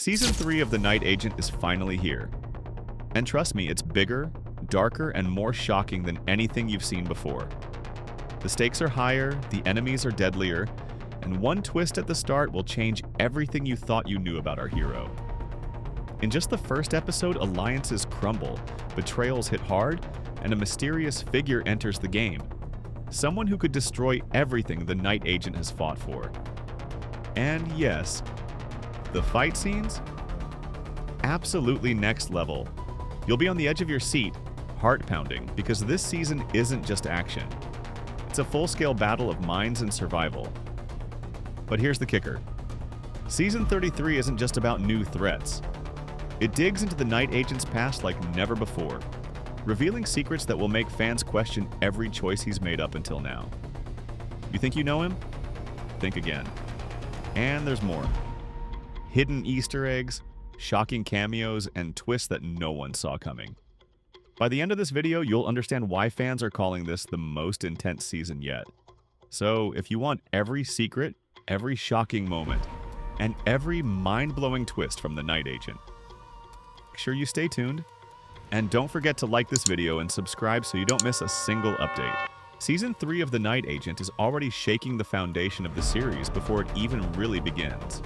Season 3 of The Night Agent is finally here. And trust me, it's bigger, darker, and more shocking than anything you've seen before. The stakes are higher, the enemies are deadlier, and one twist at the start will change everything you thought you knew about our hero. In just the first episode, alliances crumble, betrayals hit hard, and a mysterious figure enters the game. Someone who could destroy everything the Night Agent has fought for. And yes, the fight scenes? Absolutely next level. You'll be on the edge of your seat, heart pounding, because this season isn't just action. It's a full-scale battle of minds and survival. But here's the kicker. Season 33 isn't just about new threats. It digs into the Night Agent's past like never before, revealing secrets that will make fans question every choice he's made up until now. You think you know him? Think again. And there's more. Hidden Easter eggs, shocking cameos, and twists that no one saw coming. By the end of this video, you'll understand why fans are calling this the most intense season yet. So, if you want every secret, every shocking moment, and every mind-blowing twist from the Night Agent, make sure you stay tuned. And don't forget to like this video and subscribe so you don't miss a single update. Season 3 of The Night Agent is already shaking the foundation of the series before it even really begins.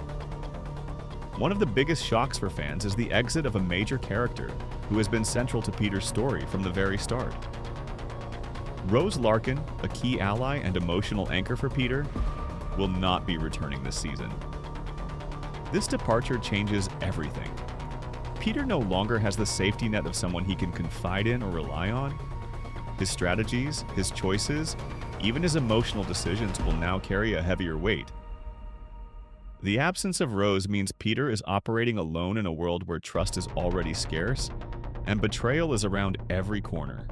One of the biggest shocks for fans is the exit of a major character who has been central to Peter's story from the very start. Rose Larkin, a key ally and emotional anchor for Peter, will not be returning this season. This departure changes everything. Peter no longer has the safety net of someone he can confide in or rely on. His strategies, his choices, even his emotional decisions will now carry a heavier weight. The absence of Rose means Peter is operating alone in a world where trust is already scarce, and betrayal is around every corner.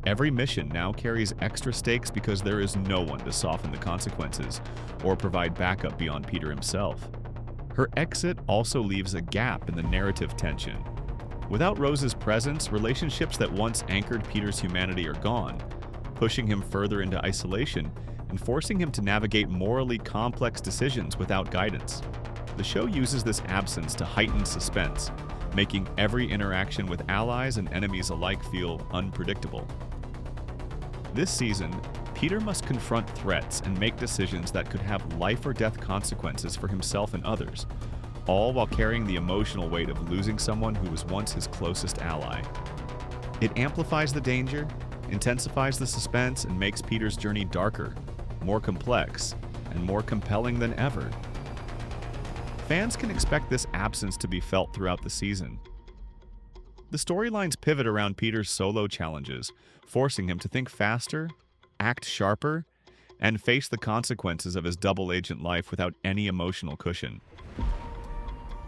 Every mission now carries extra stakes because there is no one to soften the consequences or provide backup beyond Peter himself. Her exit also leaves a gap in the narrative tension. Without Rose's presence, relationships that once anchored Peter's humanity are gone, pushing him further into isolation and forcing him to navigate morally complex decisions without guidance. The show uses this absence to heighten suspense, making every interaction with allies and enemies alike feel unpredictable. This season, Peter must confront threats and make decisions that could have life or death consequences for himself and others, all while carrying the emotional weight of losing someone who was once his closest ally. It amplifies the danger, intensifies the suspense, and makes Peter's journey darker, more complex, and more compelling than ever. Fans can expect this absence to be felt throughout the season. The storylines pivot around Peter's solo challenges, forcing him to think faster, act sharper, and face the consequences of his double-agent life without any emotional cushion.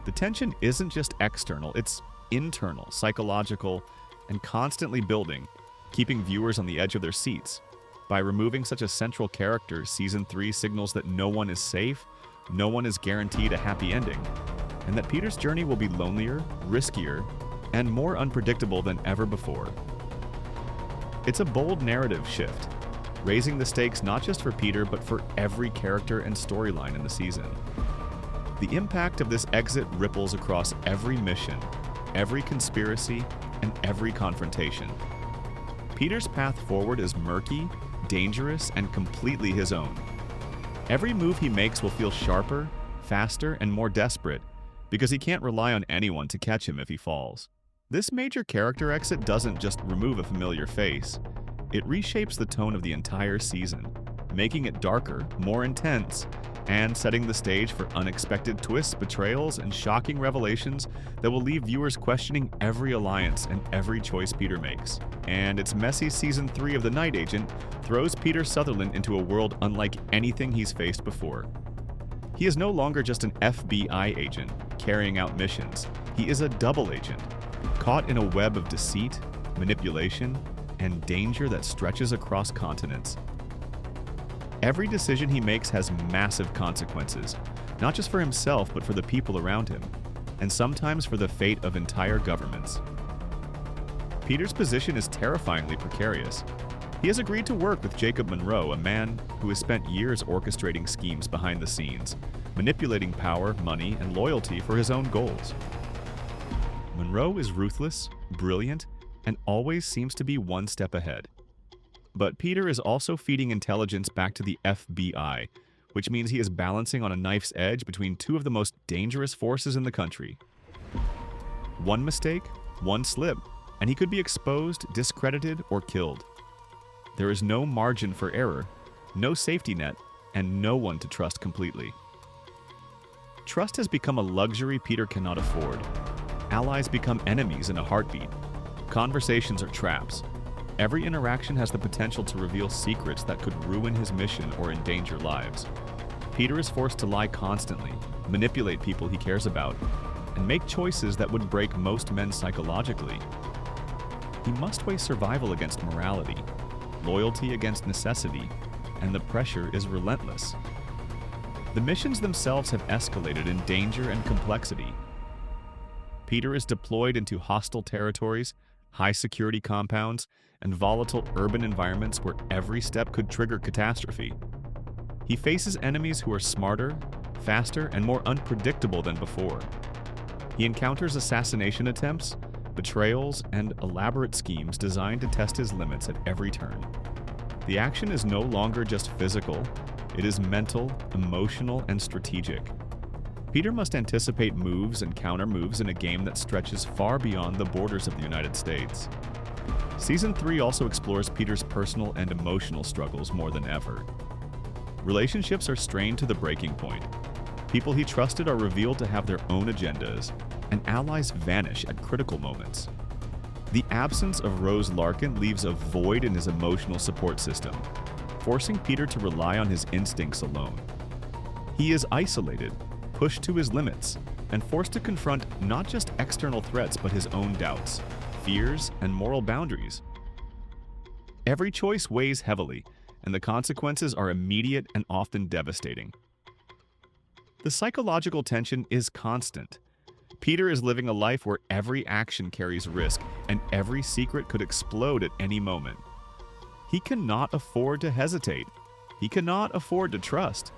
The tension isn't just external, it's internal, psychological, and constantly building, keeping viewers on the edge of their seats. By removing such a central character, Season 3 signals that no one is safe, no one is guaranteed a happy ending, and that Peter's journey will be lonelier, riskier, and more unpredictable than ever before. It's a bold narrative shift, raising the stakes not just for Peter but for every character and storyline in the season. The impact of this exit ripples across every mission, every conspiracy, and every confrontation. Peter's path forward is murky, dangerous, and completely his own. Every move he makes will feel sharper, faster, and more desperate, because he can't rely on anyone to catch him if he falls. This major character exit doesn't just remove a familiar face, it reshapes the tone of the entire season, making it darker, more intense, and setting the stage for unexpected twists, betrayals, and shocking revelations that will leave viewers questioning every alliance and every choice Peter makes. And its messy Season 3 of The Night Agent throws Peter Sutherland into a world unlike anything he's faced before. He is no longer just an FBI agent carrying out missions. He is a double agent, caught in a web of deceit, manipulation, and danger that stretches across continents. Every decision he makes has massive consequences, not just for himself but for the people around him, and sometimes for the fate of entire governments. Peter's position is terrifyingly precarious. He has agreed to work with Jacob Monroe, a man who has spent years orchestrating schemes behind the scenes, manipulating power, money, and loyalty for his own goals. Monroe is ruthless, brilliant, and always seems to be one step ahead. But Peter is also feeding intelligence back to the FBI, which means he is balancing on a knife's edge between two of the most dangerous forces in the country. One mistake, one slip, and he could be exposed, discredited, or killed. There is no margin for error, no safety net, and no one to trust completely. Trust has become a luxury Peter cannot afford. Allies become enemies in a heartbeat. Conversations are traps. Every interaction has the potential to reveal secrets that could ruin his mission or endanger lives. Peter is forced to lie constantly, manipulate people he cares about, and make choices that would break most men psychologically. He must weigh survival against morality, loyalty against necessity, and the pressure is relentless. The missions themselves have escalated in danger and complexity. Peter is deployed into hostile territories, high-security compounds, and volatile urban environments where every step could trigger catastrophe. He faces enemies who are smarter, faster, and more unpredictable than before. He encounters assassination attempts, betrayals, and elaborate schemes designed to test his limits at every turn. The action is no longer just physical, it is mental, emotional, and strategic. Peter must anticipate moves and counter moves in a game that stretches far beyond the borders of the United States. Season 3 also explores Peter's personal and emotional struggles more than ever. Relationships are strained to the breaking point. People he trusted are revealed to have their own agendas, and allies vanish at critical moments. The absence of Rose Larkin leaves a void in his emotional support system, forcing Peter to rely on his instincts alone. He is isolated, pushed to his limits, and forced to confront not just external threats but his own doubts, fears, and moral boundaries. Every choice weighs heavily, and the consequences are immediate and often devastating. The psychological tension is constant. Peter is living a life where every action carries risk, and every secret could explode at any moment. He cannot afford to hesitate. He cannot afford to trust.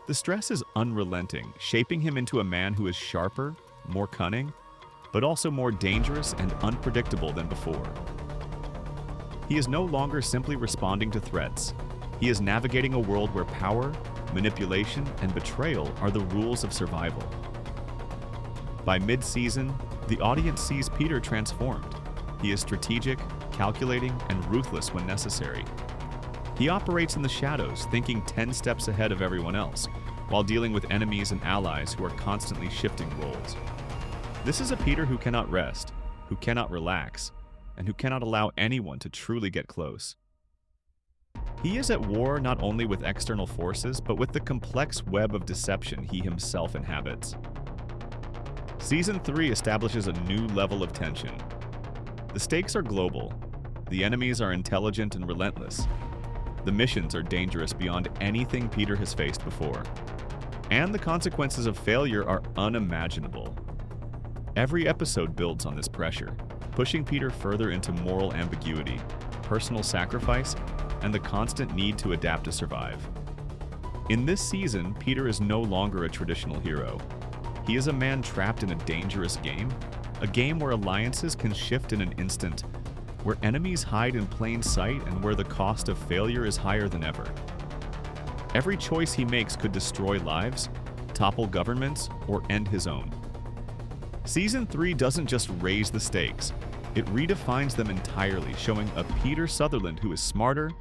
The stress is unrelenting, shaping him into a man who is sharper, more cunning, but also more dangerous and unpredictable than before. He is no longer simply responding to threats. He is navigating a world where power, manipulation, and betrayal are the rules of survival. By mid-season, the audience sees Peter transformed. He is strategic, calculating, and ruthless when necessary. He operates in the shadows, thinking 10 steps ahead of everyone else, while dealing with enemies and allies who are constantly shifting roles. This is a Peter who cannot rest, who cannot relax, and who cannot allow anyone to truly get close. He is at war not only with external forces, but with the complex web of deception he himself inhabits. Season 3 establishes a new level of tension. The stakes are global. The enemies are intelligent and relentless. The missions are dangerous beyond anything Peter has faced before. And the consequences of failure are unimaginable. Every episode builds on this pressure, pushing Peter further into moral ambiguity, personal sacrifice, and the constant need to adapt to survive. In this season, Peter is no longer a traditional hero. He is a man trapped in a dangerous game, a game where alliances can shift in an instant, where enemies hide in plain sight, and where the cost of failure is higher than ever. Every choice he makes could destroy lives, topple governments, or end his own. Season 3 doesn't just raise the stakes, it redefines them entirely, showing a Peter Sutherland who is smarter,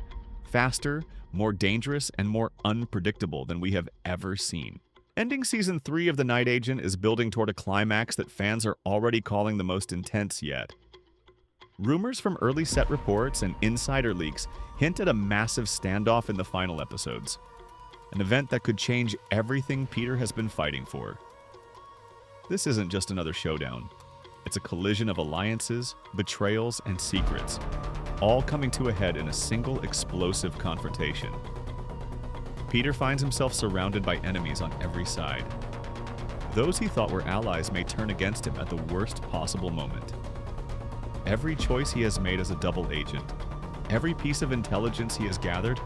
faster, more dangerous, and more unpredictable than we have ever seen. Ending Season 3 of The Night Agent is building toward a climax that fans are already calling the most intense yet. Rumors from early set reports and insider leaks hint at a massive standoff in the final episodes, an event that could change everything Peter has been fighting for. This isn't just another showdown. It's a collision of alliances, betrayals, and secrets, all coming to a head in a single explosive confrontation. Peter finds himself surrounded by enemies on every side. Those he thought were allies may turn against him at the worst possible moment. Every choice he has made as a double agent, every piece of intelligence he has gathered,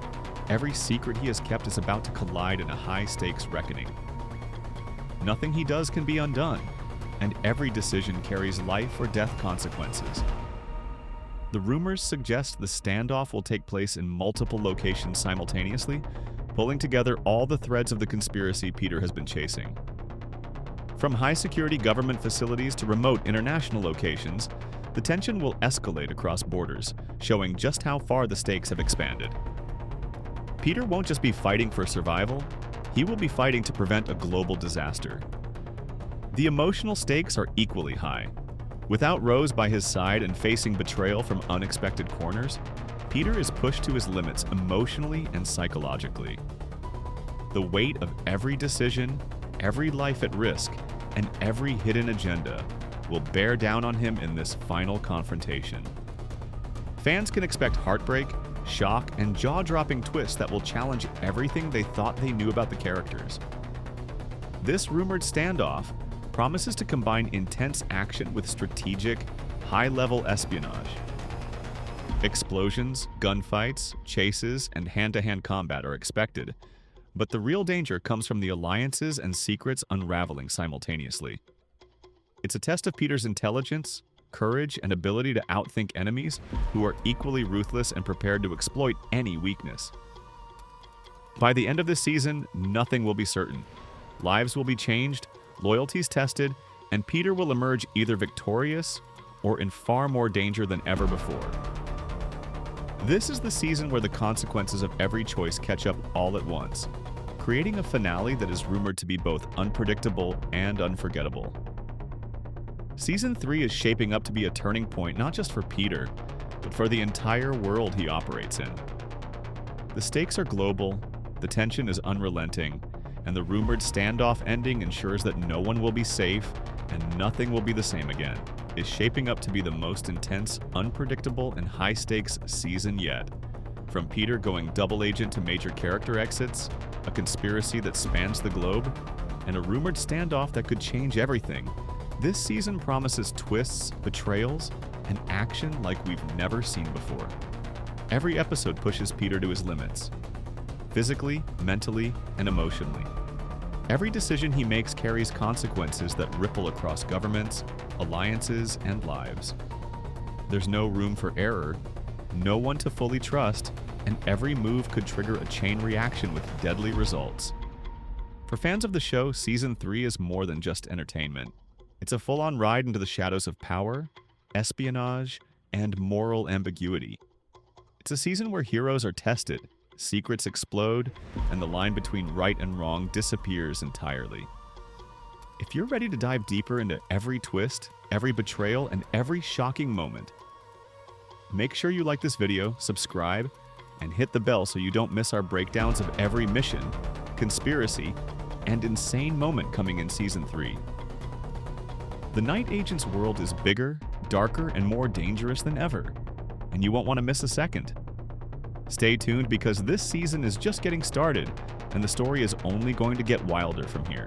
every secret he has kept is about to collide in a high-stakes reckoning. Nothing he does can be undone, and every decision carries life or death consequences. The rumors suggest the standoff will take place in multiple locations simultaneously, pulling together all the threads of the conspiracy Peter has been chasing. From high-security government facilities to remote international locations, the tension will escalate across borders, showing just how far the stakes have expanded. Peter won't just be fighting for survival, he will be fighting to prevent a global disaster. The emotional stakes are equally high. Without Rose by his side and facing betrayal from unexpected corners, Peter is pushed to his limits emotionally and psychologically. The weight of every decision, every life at risk, and every hidden agenda will bear down on him in this final confrontation. Fans can expect heartbreak, shock, and jaw-dropping twists that will challenge everything they thought they knew about the characters. This rumored standoff promises to combine intense action with strategic, high-level espionage. Explosions, gunfights, chases, and hand-to-hand combat are expected, but the real danger comes from the alliances and secrets unraveling simultaneously. It's a test of Peter's intelligence, courage, and ability to outthink enemies who are equally ruthless and prepared to exploit any weakness. By the end of this season, nothing will be certain. Lives will be changed, loyalties tested, and Peter will emerge either victorious or in far more danger than ever before. This is the season where the consequences of every choice catch up all at once, creating a finale that is rumored to be both unpredictable and unforgettable. Season 3 is shaping up to be a turning point not just for Peter, but for the entire world he operates in. The stakes are global, the tension is unrelenting, and the rumored standoff ending ensures that no one will be safe and nothing will be the same again, is shaping up to be the most intense, unpredictable, and high-stakes season yet. From Peter going double agent to major character exits, a conspiracy that spans the globe, and a rumored standoff that could change everything, this season promises twists, betrayals, and action like we've never seen before. Every episode pushes Peter to his limits, physically, mentally, and emotionally. Every decision he makes carries consequences that ripple across governments, alliances, and lives. There's no room for error, no one to fully trust, and every move could trigger a chain reaction with deadly results. For fans of the show, Season 3 is more than just entertainment. It's a full-on ride into the shadows of power, espionage, and moral ambiguity. It's a season where heroes are tested, secrets explode, and the line between right and wrong disappears entirely. If you're ready to dive deeper into every twist, every betrayal, and every shocking moment, make sure you like this video, subscribe, and hit the bell so you don't miss our breakdowns of every mission, conspiracy, and insane moment coming in Season 3. The Night Agent's world is bigger, darker, and more dangerous than ever, and you won't want to miss a second. Stay tuned because this season is just getting started, and the story is only going to get wilder from here.